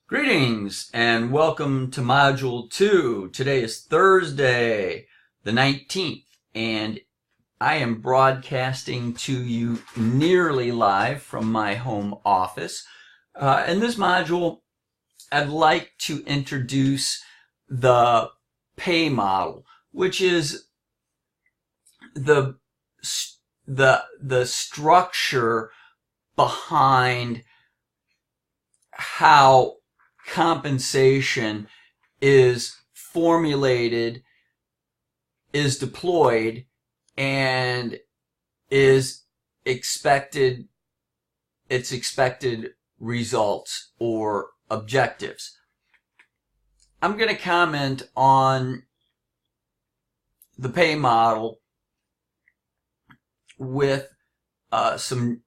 Greetings and welcome to Module 2. Today is Thursday, the 19th, and I am broadcasting to you nearly live from my home office. In this module, I'd like to introduce the pay model, which is the structure behind how compensation is formulated, is deployed, and is expected, its expected results or objectives. I'm going to comment on the pay model with some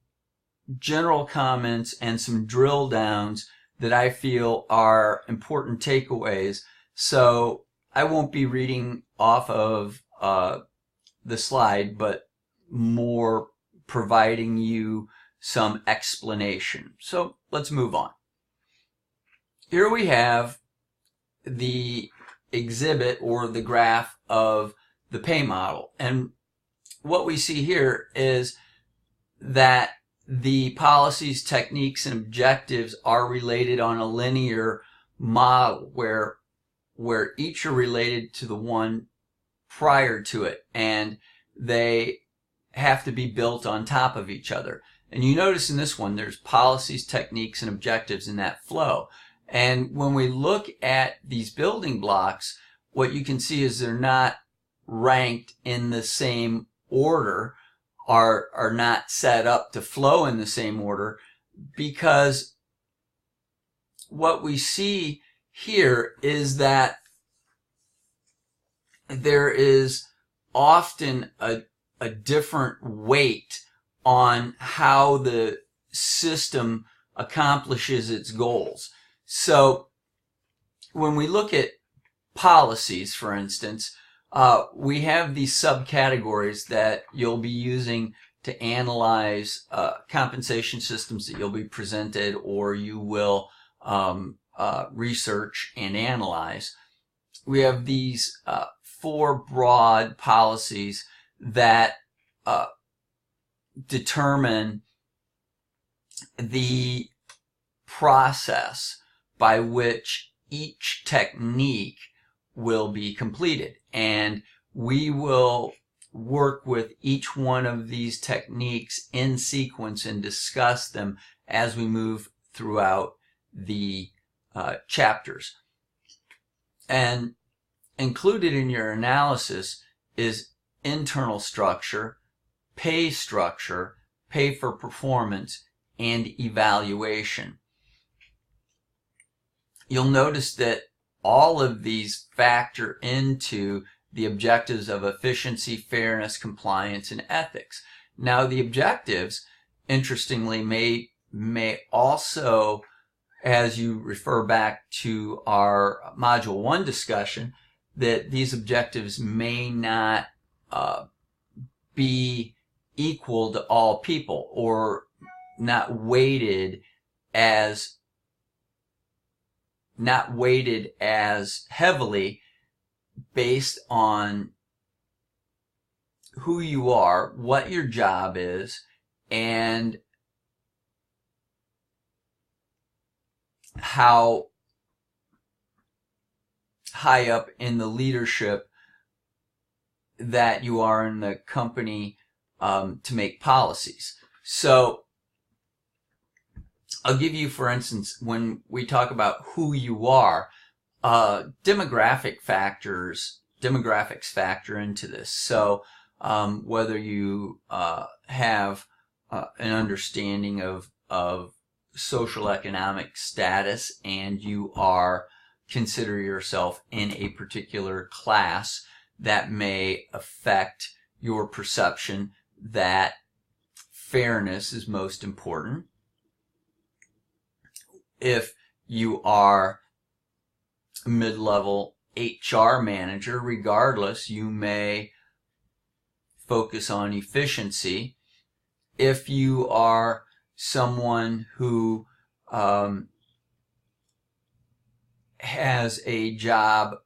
general comments and some drill downs that I feel are important takeaways. So I won't be reading off of the slide, but more providing you some explanation. So let's move on. Here we have the exhibit or the graph of the pay model. And what we see here is that the policies, techniques, and objectives are related on a linear model where each are related to the one prior to it, and they have to be built on top of each other. And you notice in this one, there's policies, techniques, and objectives in that flow. And when we look at these building blocks, what you can see is they're not ranked in the same order, are not set up to flow in the same order, because what we see here is that there is often a different weight on how the system accomplishes its goals. So when we look at policies, for instance, we have these subcategories that you'll be using to analyze compensation systems that you'll be presented or you will research and analyze. We have these four broad policies that determine the process by which each technique will be completed. And we will work with each one of these techniques in sequence and discuss them as we move throughout the chapters. And included in your analysis is internal structure, pay for performance, and evaluation. You'll notice that all of these factor into the objectives of efficiency, fairness, compliance, and ethics. Now, the objectives, interestingly, may also, as you refer back to our Module 1 discussion, that these objectives may not be equal to all people or not weighted as heavily based on who you are, what your job is, and how high up in the leadership that you are in the company to make policies. So I'll give you, for instance, when we talk about who you are, demographics factor into this. So whether you have an understanding of social economic status and you consider yourself in a particular class, that may affect your perception that fairness is most important. If you are a mid-level HR manager, regardless, you may focus on efficiency. If you are someone who has a job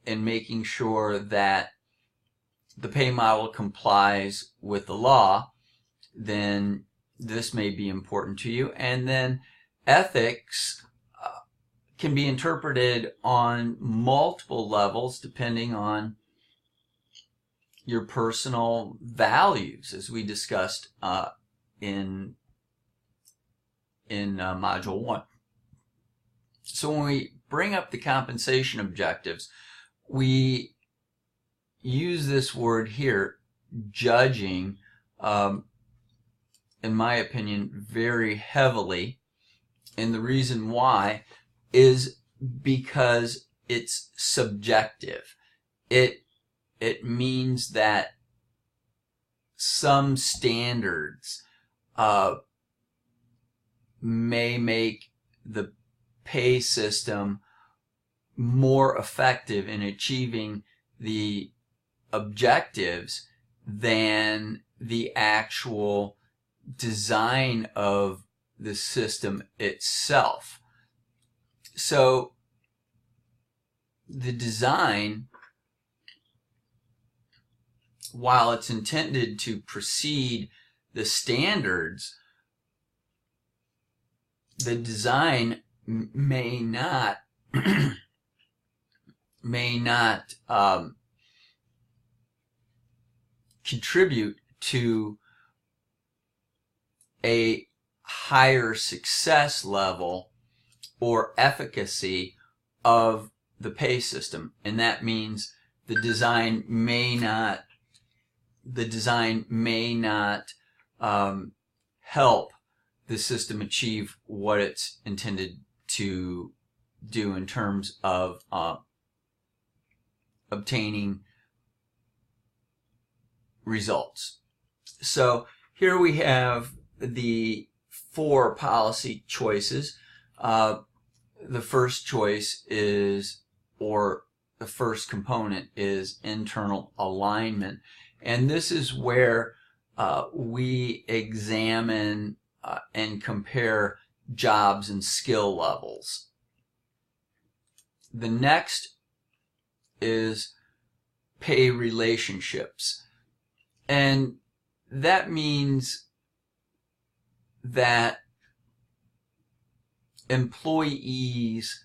in making sure that the pay model complies with the law, then this may be important to you. And then ethics can be interpreted on multiple levels depending on your personal values, as we discussed in Module 1. So when we bring up the compensation objectives, we use this word here, judging, in my opinion, very heavily. And the reason why is because it's subjective. It means that some standards may make the pay system more effective in achieving the objectives than the actual design of the system itself. So the design, while it's intended to precede the standards, the design may not contribute to a higher success level or efficacy of the pay system. And that means the design may not help the system achieve what it's intended to do in terms of obtaining results. So here we have the 4 policy choices. The first choice is, or the first component is, internal alignment. And this is where we examine and compare jobs and skill levels. The next is pay relationships. And that means that employees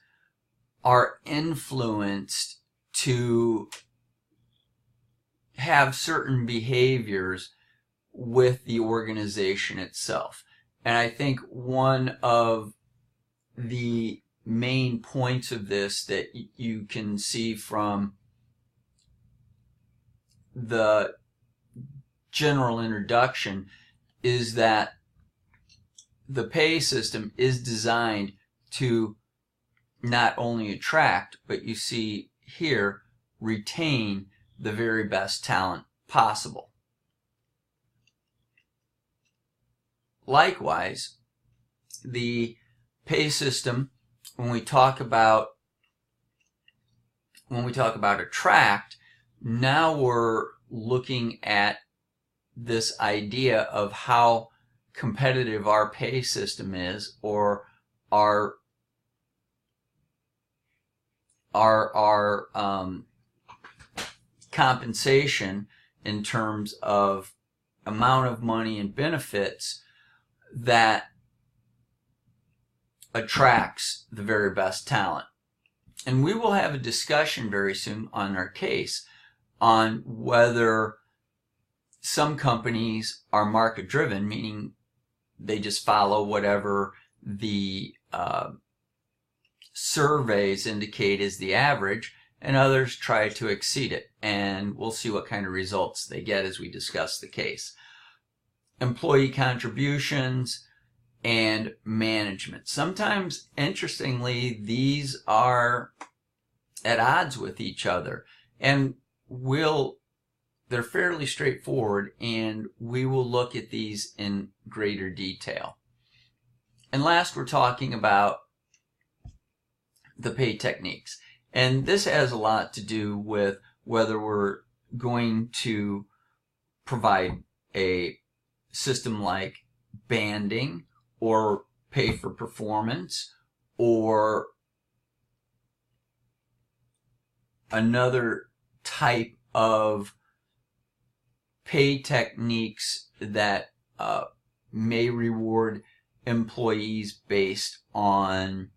are influenced to have certain behaviors with the organization itself. And I think one of the main points of this that you can see from the general introduction is that the pay system is designed to not only attract, but you see here, retain the very best talent possible. Likewise, the pay system, when we talk about attract, now we're looking at this idea of how competitive our pay system is, or our compensation in terms of amount of money and benefits that attracts the very best talent. And we will have a discussion very soon on our case on whether some companies are market driven, meaning they just follow whatever the surveys indicate is the average, and others try to exceed it. And we'll see what kind of results they get as we discuss the case. Employee contributions and management. Sometimes, interestingly, these are at odds with each other, and they're fairly straightforward, and we will look at these in greater detail. And last, we're talking about the pay techniques. And this has a lot to do with whether we're going to provide a system like banding, or pay for performance, or another type of pay techniques that may reward employees based on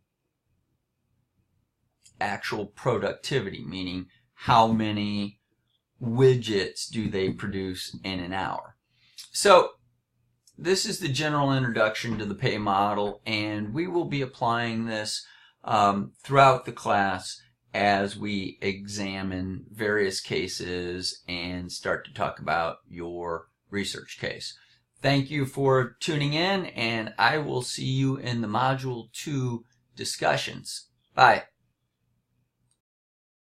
actual productivity, meaning how many widgets do they produce in an hour. So this is the general introduction to the pay model, and we will be applying this throughout the class as we examine various cases and start to talk about your research case. Thank you for tuning in, and I will see you in the Module 2 discussions. Bye.